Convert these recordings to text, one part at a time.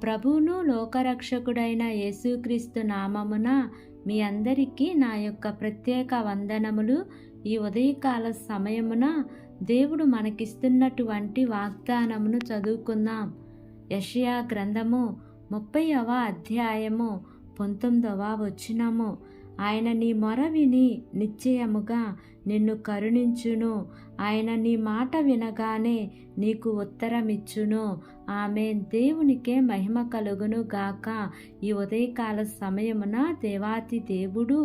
ప్రభువును లోకరక్షకుడైన యేసుక్రీస్తు నామమున మీ అందరికీ నా యొక్క ప్రత్యేక వందనములు. ఈ ఉదయకాల సమయమున దేవుడు మనకిస్తున్నటువంటి వాగ్దానమును చదువుకుందాం. యెషయా గ్రంథము 30వ అధ్యాయము 19వ వచనము. ఆయన నీ మొర విని నిశ్చయముగా నిన్ను కరుణించును. ఆయన నీ మాట వినగానే నీకు ఉత్తరమిచ్చును. ఆమేన్. దేవునికే మహిమ కలుగును గాక. ఈ ఉదయకాల సమయమున దేవాతి దేవుడు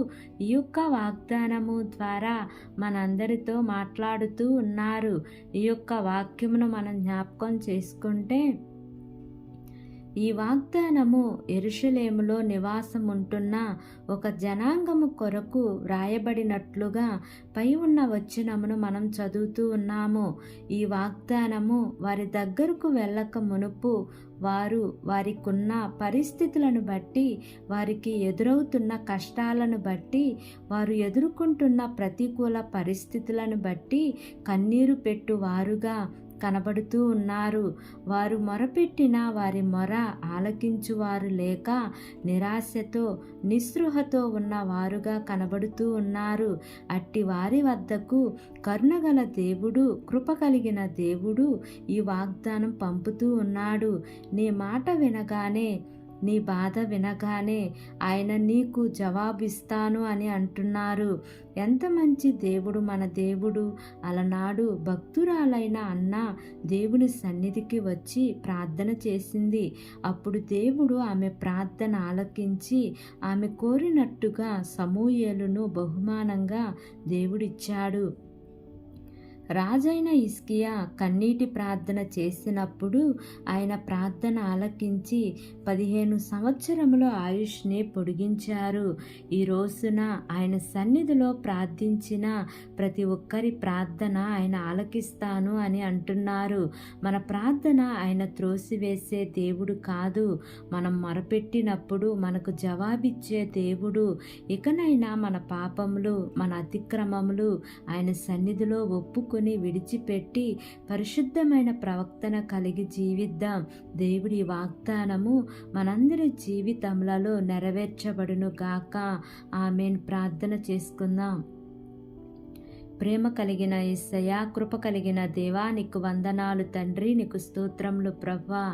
ఈ యొక్క వాగ్దానము ద్వారా మనందరితో మాట్లాడుతూ ఉన్నారు. ఈ యొక్క వాక్యమును మనం జ్ఞాపకం చేసుకుంటే, ఈ వాగ్దానము యెరూషలేములో నివాసం ఉంటున్న ఒక జనాంగము కొరకు వ్రాయబడినట్లుగా పై ఉన్న వచనమును మనం చదువుతూ ఉన్నాము. ఈ వాగ్దానము వారి దగ్గరకు వెళ్ళక మునుపు వారు వారికున్న పరిస్థితులను బట్టి, వారికి ఎదురవుతున్న కష్టాలను బట్టి, వారు ఎదుర్కొంటున్న ప్రతికూల పరిస్థితులను బట్టి కన్నీరు పెట్టువారుగా కనబడుతూ ఉన్నారు. వారు మొరపెట్టిన వారి మొర ఆలకించువారు లేక నిరాశతో నిస్పృహతో ఉన్న వారుగా కనబడుతూ ఉన్నారు. అట్టి వారి వద్దకు కరుణగల దేవుడు, కృప కలిగిన దేవుడు ఈ వాగ్దానం పంపుతూ ఉన్నాడు. నీ మాట వినగానే, నీ బాధ వినగానే ఆయన నీకు జవాబిస్తాను అని అంటున్నారు. ఎంత మంచి దేవుడు మన దేవుడు. అలనాడు భక్తురాలైన అన్న దేవుని సన్నిధికి వచ్చి ప్రార్థన చేసింది. అప్పుడు దేవుడు ఆమె ప్రార్థన ఆలకించి ఆమె కోరినట్టుగా సమూయేలును బహుమానంగా దేవుడిచ్చాడు. రాజైన హిజ్కియా కన్నీటి ప్రార్థన చేసినప్పుడు ఆయన ప్రార్థన ఆలకించి 15 సంవత్సరముల ఆయుష్ని పొడిగించారు. ఈ రోజున ఆయన సన్నిధిలో ప్రార్థించిన ప్రతి ఒక్కరి ప్రార్థన ఆయన ఆలకిస్తాను అని అంటున్నారు. మన ప్రార్థన ఆయన త్రోసివేసే దేవుడు కాదు. మనం మొరపెట్టినప్పుడు మనకు జవాబిచ్చే దేవుడు. ఇకనైనా మన పాపములు, మన అతిక్రమములు ఆయన సన్నిధిలో ఒప్పుకొని విడిచిపెట్టి పరిశుద్ధమైన ప్రవర్తన కలిగి జీవిద్దాం. దేవుడి వాగ్దానము మనందరి జీవితములలో నెరవేర్చబడును గాక. ఆమేన్. ప్రార్థన చేసుకుందాం. ప్రేమ కలిగిన యేసయ్యా, కృప కలిగిన దేవా, నీకు వందనాలు తండ్రి. నీకు స్తోత్రములు ప్రభువా.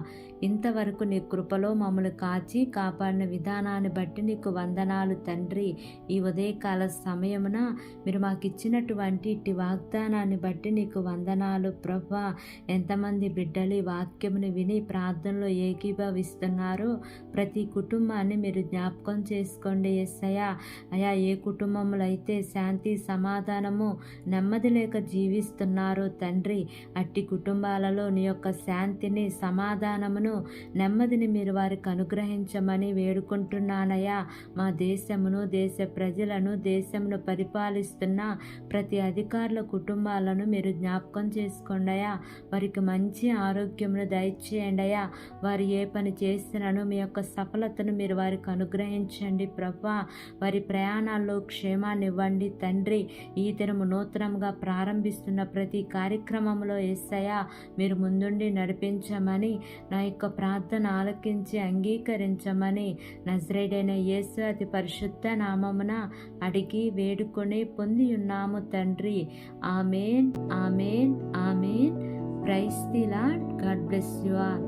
ఇంతవరకు నీ కృపలో మమ్మల్ని కాచి కాపాడిన విధానాన్ని బట్టి నీకు వందనాలు తండ్రి. ఈ ఉదయకాల సమయమున మీరు మాకు ఇచ్చినటువంటి ఇట్టి వాగ్దానాన్ని బట్టి నీకు వందనాలు ప్రభువా. ఎంతమంది బిడ్డలు ఈ వాక్యమును విని ప్రార్థనలో ఏకీభవిస్తున్నారో ప్రతి కుటుంబాన్ని మీరు జ్ఞాపకం చేసుకోండి యేసయ్యా. అయా, ఏ కుటుంబంలో అయితే శాంతి సమాధానము నెమ్మది లేక జీవిస్తున్నారో తండ్రి, అట్టి కుటుంబాలలో నీ యొక్క శాంతిని, సమాధానమును, నెమ్మదిని మీరు వారికి అనుగ్రహించమని వేడుకుంటున్నానయ్యా. మా దేశమును, దేశ ప్రజలను, దేశమును పరిపాలిస్తున్న ప్రతి అధికారుల కుటుంబాలను మీరు జ్ఞాపకం చేసుకోండి అయ్యా. వారికి మంచి ఆరోగ్యమును దయచేయండి అయ్యా. వారు ఏ పని చేసినను మీ యొక్క సఫలతను మీరు వారికి అనుగ్రహించండి ప్రభా. వారి ప్రయాణాల్లో క్షేమాన్ని ఇవ్వండి తండ్రి. ఈ దినము నూతనంగా ప్రారంభిస్తున్న ప్రతి కార్యక్రమంలో యేసయ్యా మీరు ముందుండి నడిపించమని, నా యొక్క ప్రార్థన ఆలకించి అంగీకరించమని నజరేయుడైన యేసు అతి పరిశుద్ధ నామమున అడిగి వేడుకొని పొంది ఉన్నాము తండ్రి. Amen, amen, amen. Praise the lord. God bless you all.